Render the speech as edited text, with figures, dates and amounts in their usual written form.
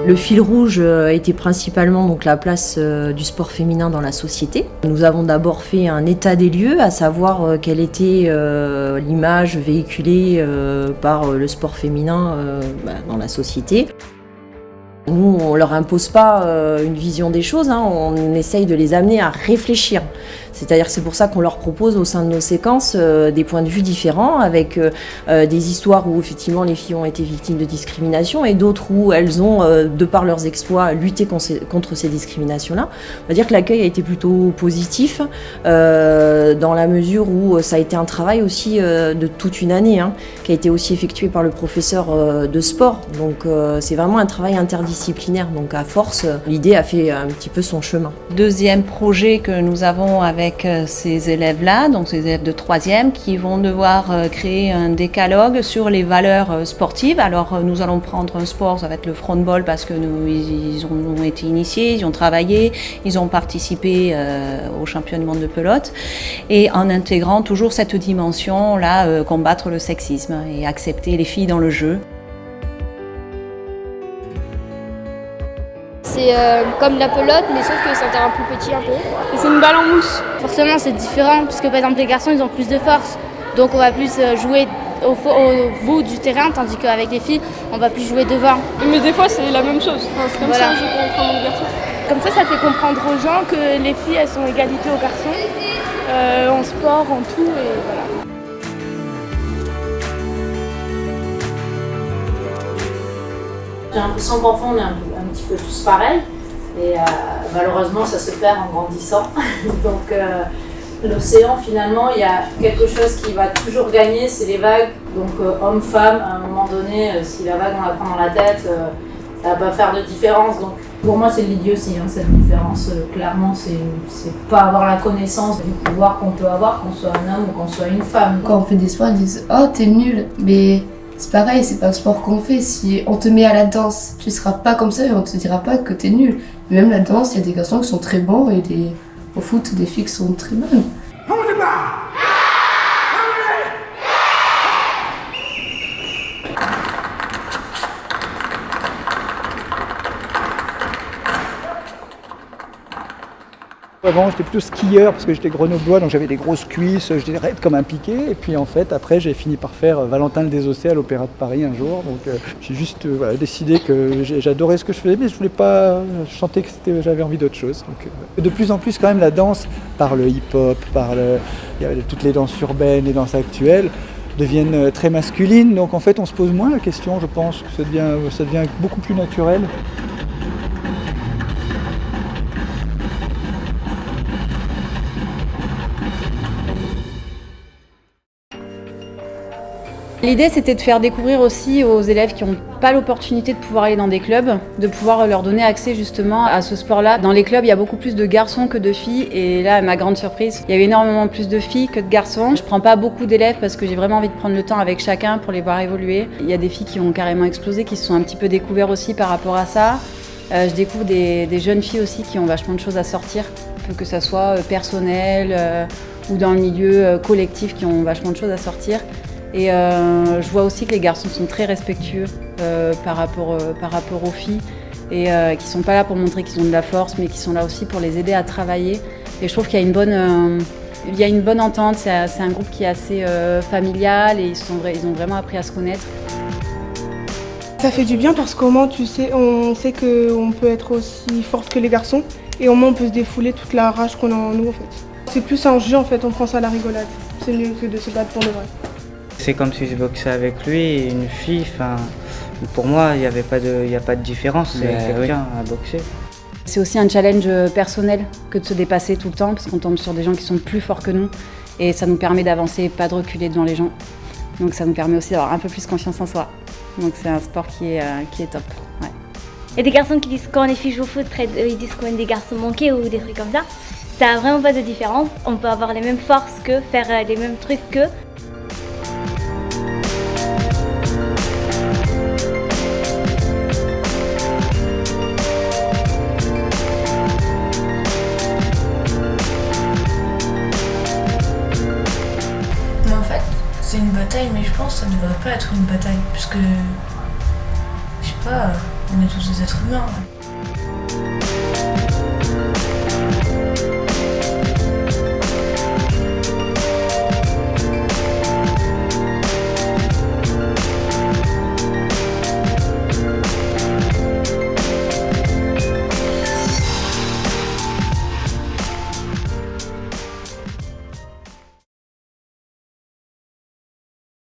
Le fil rouge était principalement donc la place du sport féminin dans la société. Nous avons d'abord fait un état des lieux, à savoir quelle était l'image véhiculée par le sport féminin dans la société. Nous, on ne leur impose pas une vision des choses, on essaye de les amener à réfléchir. C'est-à-dire que c'est pour ça qu'on leur propose au sein de nos séquences des points de vue différents, avec des histoires où effectivement les filles ont été victimes de discrimination et d'autres où elles ont, de par leurs exploits, lutté contre ces discriminations-là. On va dire que l'accueil a été plutôt positif dans la mesure où ça a été un travail aussi de toute une année, qui a été aussi effectué par le professeur de sport. Donc c'est vraiment un travail interdisciplinaire. Donc à force, l'idée a fait un petit peu son chemin. Deuxième projet que nous avons avec ces élèves-là, donc ces élèves de 3e, qui vont devoir créer un décalogue sur les valeurs sportives. Alors nous allons prendre un sport, ça va être le frontball, parce que ils ont été initiés, ils ont travaillé, ils ont participé au championnat du monde de pelote, et en intégrant toujours cette dimension-là, combattre le sexisme et accepter les filles dans le jeu. C'est comme la pelote, mais sauf que c'est un terrain plus petit un peu. Et c'est une balle en mousse. Forcément, c'est différent, parce que par exemple, les garçons, ils ont plus de force. Donc on va plus jouer au bout du terrain, tandis qu'avec les filles, on va plus jouer devant. Mais des fois, c'est la même chose. Enfin, c'est comme ça que je comprends mon garçon. Comme ça fait comprendre aux gens que les filles, elles sont égalité aux garçons, en sport, en tout, et voilà. J'ai l'impression qu'enfant on est un petit peu tous pareils et malheureusement ça se perd en grandissant. Donc l'océan finalement il y a quelque chose qui va toujours gagner, c'est les vagues. Donc homme-femme, à un moment donné, si la vague on la prend dans la tête, ça va pas faire de différence. Donc pour moi c'est l'idiotie cette différence. Clairement c'est pas avoir la connaissance du pouvoir qu'on peut avoir, qu'on soit un homme ou qu'on soit une femme. Quand on fait des sports, ils disent « Oh t'es nul », mais c'est pareil, c'est pas le sport qu'on fait. Si on te met à la danse, tu seras pas comme ça et on te dira pas que t'es nul. Même la danse, il y a des garçons qui sont très bons et au foot, des filles qui sont très bonnes. Avant, j'étais plutôt skieur parce que j'étais grenoblois, donc j'avais des grosses cuisses, j'étais raide comme un piquet. Et puis en fait, après, j'ai fini par faire Valentin le Désossé à l'Opéra de Paris un jour. Donc j'ai juste décidé que j'adorais ce que je faisais, mais je voulais pas chanter que j'avais envie d'autre chose. Donc, de plus en plus, quand même, la danse, par le hip-hop, il y a toutes les danses urbaines, les danses actuelles, deviennent très masculines. Donc en fait, on se pose moins la question, je pense, que ça devient beaucoup plus naturel. L'idée, c'était de faire découvrir aussi aux élèves qui n'ont pas l'opportunité de pouvoir aller dans des clubs, de pouvoir leur donner accès justement à ce sport-là. Dans les clubs, il y a beaucoup plus de garçons que de filles, et là, à ma grande surprise, il y avait énormément plus de filles que de garçons. Je prends pas beaucoup d'élèves parce que j'ai vraiment envie de prendre le temps avec chacun pour les voir évoluer. Il y a des filles qui ont carrément explosé, qui se sont un petit peu découvertes aussi par rapport à ça. Je découvre des jeunes filles aussi qui ont vachement de choses à sortir, que ça soit personnel ou dans le milieu collectif, qui ont vachement de choses à sortir. Et je vois aussi que les garçons sont très respectueux par rapport aux filles, et qui sont pas là pour montrer qu'ils ont de la force, mais qui sont là aussi pour les aider à travailler. Et je trouve qu'il y a une bonne entente. C'est un groupe qui est assez familial, et ils ont vraiment appris à se connaître. Ça fait du bien parce qu'au moins on sait qu'on peut être aussi forte que les garçons, et au moins on peut se défouler toute la rage qu'on a en nous en fait. C'est plus un jeu en fait, on prend ça à la rigolade. C'est mieux que de se battre pour de vrai. C'est comme si je boxais avec lui et une fille, pour moi il n'y a pas de différence, c'est quelqu'un à boxer. C'est aussi un challenge personnel que de se dépasser tout le temps, parce qu'on tombe sur des gens qui sont plus forts que nous, et ça nous permet d'avancer et pas de reculer devant les gens. Donc ça nous permet aussi d'avoir un peu plus confiance en soi. Donc c'est un sport qui est top. Ouais. Il y a des garçons qui disent quand les filles jouent au foot, ils disent qu'on est des garçons manqués ou des trucs comme ça. Ça n'a vraiment pas de différence, on peut avoir les mêmes forces que faire les mêmes trucs qu'eux. C'est une bataille, mais je pense que ça ne devrait pas être une bataille, puisque, je sais pas, On est tous des êtres humains. Ouais.